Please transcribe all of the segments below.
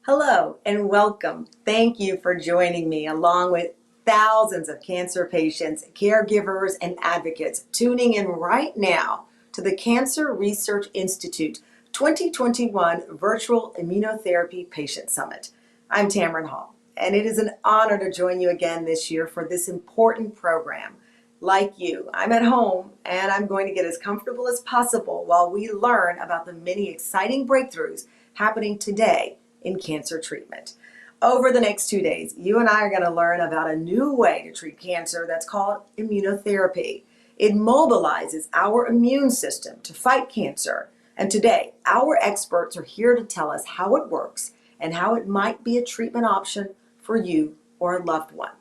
Hello and welcome. Thank you for joining me along with thousands of cancer patients, caregivers, and advocates tuning in right now to the Cancer Research Institute 2021 Virtual Immunotherapy Patient Summit. I'm Tamron Hall, and it is an honor to join you again this year for this important program. Like you, I'm at home and I'm going to get as comfortable as possible while we learn about the many exciting breakthroughs happening today in cancer treatment. Over the next 2 days, you and I are going to learn about a new way to treat cancer that's called immunotherapy. It mobilizes our immune system to fight cancer. And today, our experts are here to tell us how it works and how it might be a treatment option for you or a loved one.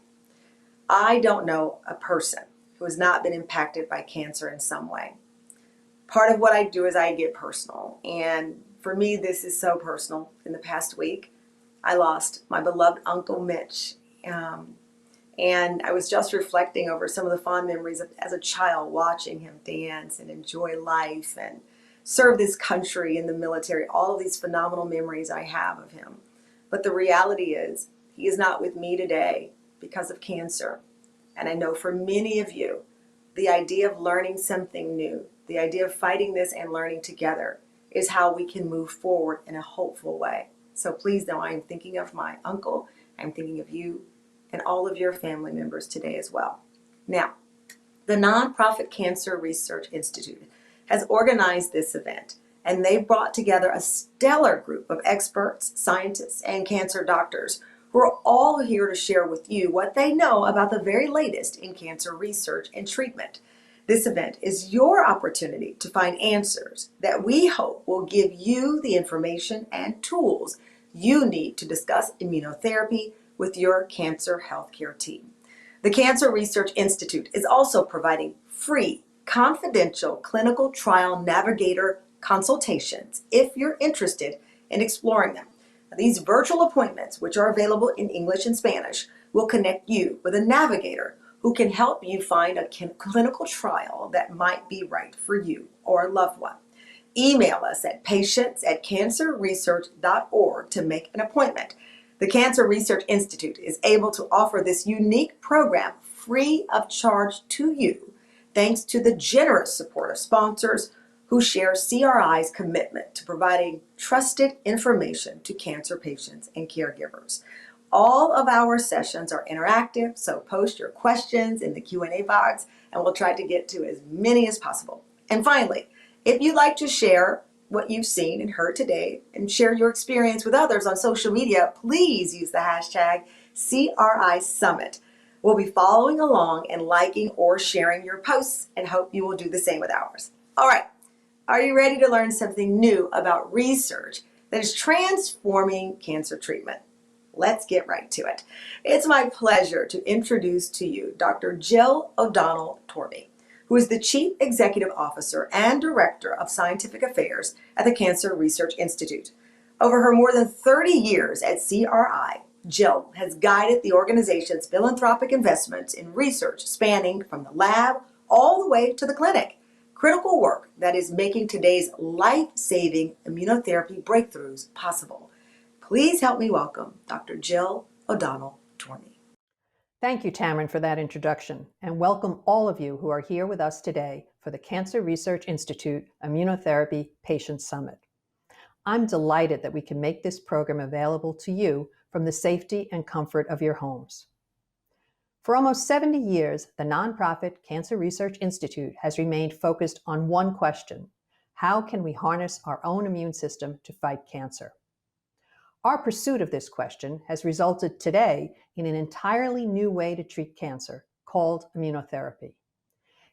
I don't know a person who has not been impacted by cancer in some way. Part of what I do is I get personal, and for me this is so personal. In the past week, I lost my beloved Uncle Mitch, and I was just reflecting over some of the fond memories of, as a child, watching him dance and enjoy life and serve this country in the military, all of these phenomenal memories I have of him. But the reality is, he is not with me today because of cancer. And I know for many of you, the idea of learning something new, the idea of fighting this and learning together is how we can move forward in a hopeful way. So please know I am thinking of my uncle, I'm thinking of you and all of your family members today as well. Now, the nonprofit Cancer Research Institute has organized this event, and they've brought together a stellar group of experts, scientists, and cancer doctors who are all here to share with you what they know about the very latest in cancer research and treatment. This event is your opportunity to find answers that we hope will give you the information and tools you need to discuss immunotherapy with your cancer healthcare team. The Cancer Research Institute is also providing free, confidential clinical trial navigator consultations if you're interested in exploring them. These virtual appointments, which are available in English and Spanish, will connect you with a navigator who can help you find a clinical trial that might be right for you or a loved one. Email us at patients@cancerresearch.org to make an appointment. The Cancer Research Institute is able to offer this unique program free of charge to you, thanks to the generous support of sponsors who share CRI's commitment to providing trusted information to cancer patients and caregivers. All of our sessions are interactive, so post your questions in the Q&A box, and we'll try to get to as many as possible. And finally, if you'd like to share what you've seen and heard today and share your experience with others on social media, please use the hashtag CRI Summit. We'll be following along and liking or sharing your posts and hope you will do the same with ours. All right. Are you ready to learn something new about research that is transforming cancer treatment? Let's get right to it. It's my pleasure to introduce to you Dr. Jill O'Donnell-Torby, who is the Chief Executive Officer and Director of Scientific Affairs at the Cancer Research Institute. Over her more than 30 years at CRI, Jill has guided the organization's philanthropic investments in research spanning from the lab all the way to the clinic. Critical work that is making today's life-saving immunotherapy breakthroughs possible. Please help me welcome Dr. Jill O'Donnell-Torby. Thank you, Tamron, for that introduction, and welcome all of you who are here with us today for the Cancer Research Institute Immunotherapy Patient Summit. I'm delighted that we can make this program available to you from the safety and comfort of your homes. For almost 70 years, the nonprofit Cancer Research Institute has remained focused on one question: how can we harness our own immune system to fight cancer? Our pursuit of this question has resulted today in an entirely new way to treat cancer called immunotherapy.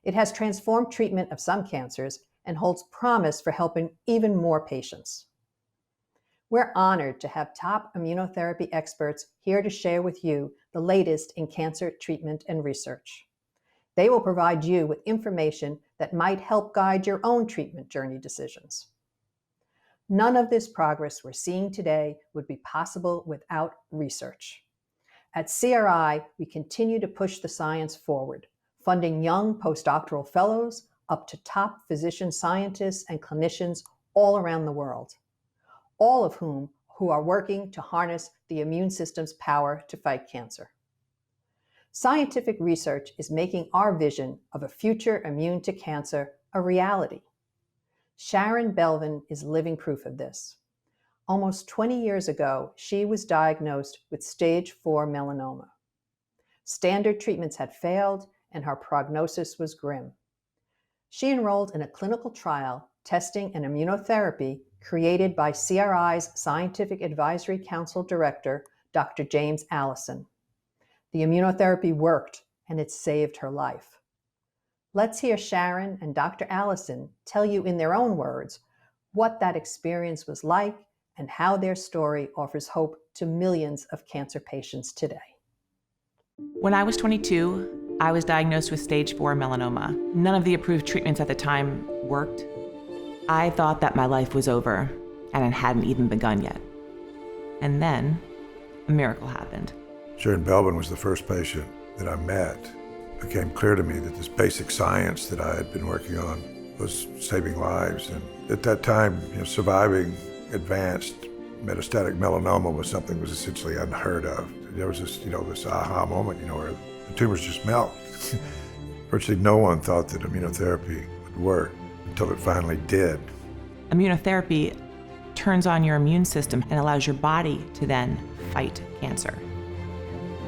It has transformed treatment of some cancers and holds promise for helping even more patients. We're honored to have top immunotherapy experts here to share with you the latest in cancer treatment and research. They will provide you with information that might help guide your own treatment journey decisions. None of this progress we're seeing today would be possible without research. At CRI, we continue to push the science forward, funding young postdoctoral fellows up to top physician scientists and clinicians all around the world, all of whom who are working to harness the immune system's power to fight cancer. Scientific research is making our vision of a future immune to cancer a reality. Sharon Belvin is living proof of this. Almost 20 years ago, she was diagnosed with stage 4 melanoma. Standard treatments had failed, and her prognosis was grim. She enrolled in a clinical trial testing an immunotherapy created by CRI's Scientific Advisory Council Director, Dr. James Allison. The immunotherapy worked, and it saved her life. Let's hear Sharon and Dr. Allison tell you in their own words what that experience was like and how their story offers hope to millions of cancer patients today. When I was 22, I was diagnosed with stage 4 melanoma. None of the approved treatments at the time worked. I thought that my life was over, and it hadn't even begun yet. And then, a miracle happened. Sharon Belvin was the first patient that I met. It became clear to me that this basic science that I had been working on was saving lives. And at that time, surviving advanced metastatic melanoma was something that was essentially unheard of. There was this aha moment, where the tumors just melt. Virtually no one thought that immunotherapy would work until it finally did. Immunotherapy turns on your immune system and allows your body to then fight cancer.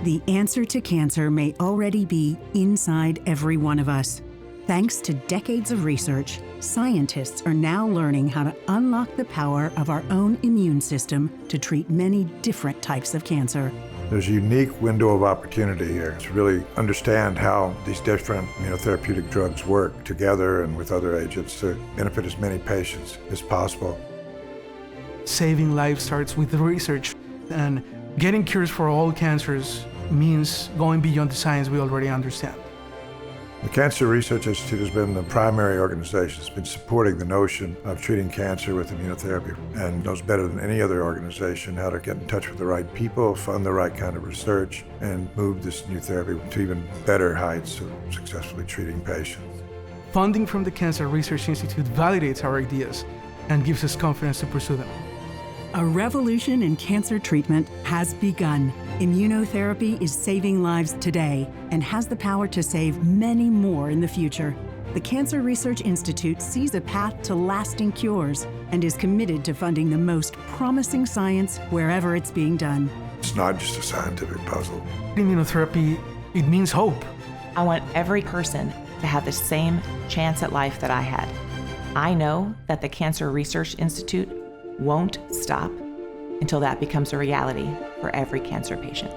The answer to cancer may already be inside every one of us. Thanks to decades of research, scientists are now learning how to unlock the power of our own immune system to treat many different types of cancer. There's a unique window of opportunity here to really understand how these different immunotherapeutic drugs work together and with other agents to benefit as many patients as possible. Saving lives starts with the research, and getting cures for all cancers means going beyond the science we already understand. The Cancer Research Institute has been the primary organization that's been supporting the notion of treating cancer with immunotherapy, and knows better than any other organization how to get in touch with the right people, fund the right kind of research, and move this new therapy to even better heights of successfully treating patients. Funding from the Cancer Research Institute validates our ideas and gives us confidence to pursue them. A revolution in cancer treatment has begun. Immunotherapy is saving lives today and has the power to save many more in the future. The Cancer Research Institute sees a path to lasting cures and is committed to funding the most promising science wherever it's being done. It's not just a scientific puzzle. Immunotherapy, it means hope. I want every person to have the same chance at life that I had. I know that the Cancer Research Institute won't stop until that becomes a reality for every cancer patient.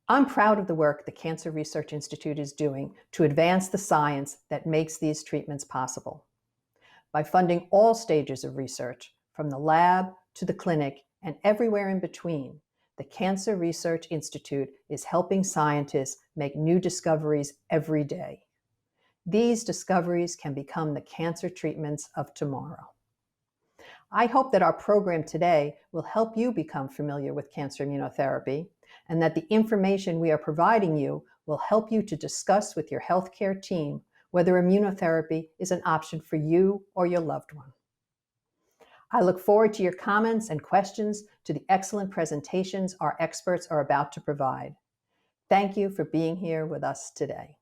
I'm proud of the work the Cancer Research Institute is doing to advance the science that makes these treatments possible. By funding all stages of research, from the lab to the clinic and everywhere in between, the Cancer Research Institute is helping scientists make new discoveries every day. These discoveries can become the cancer treatments of tomorrow. I hope that our program today will help you become familiar with cancer immunotherapy, and that the information we are providing you will help you to discuss with your healthcare team whether immunotherapy is an option for you or your loved one. I look forward to your comments and questions to the excellent presentations our experts are about to provide. Thank you for being here with us today.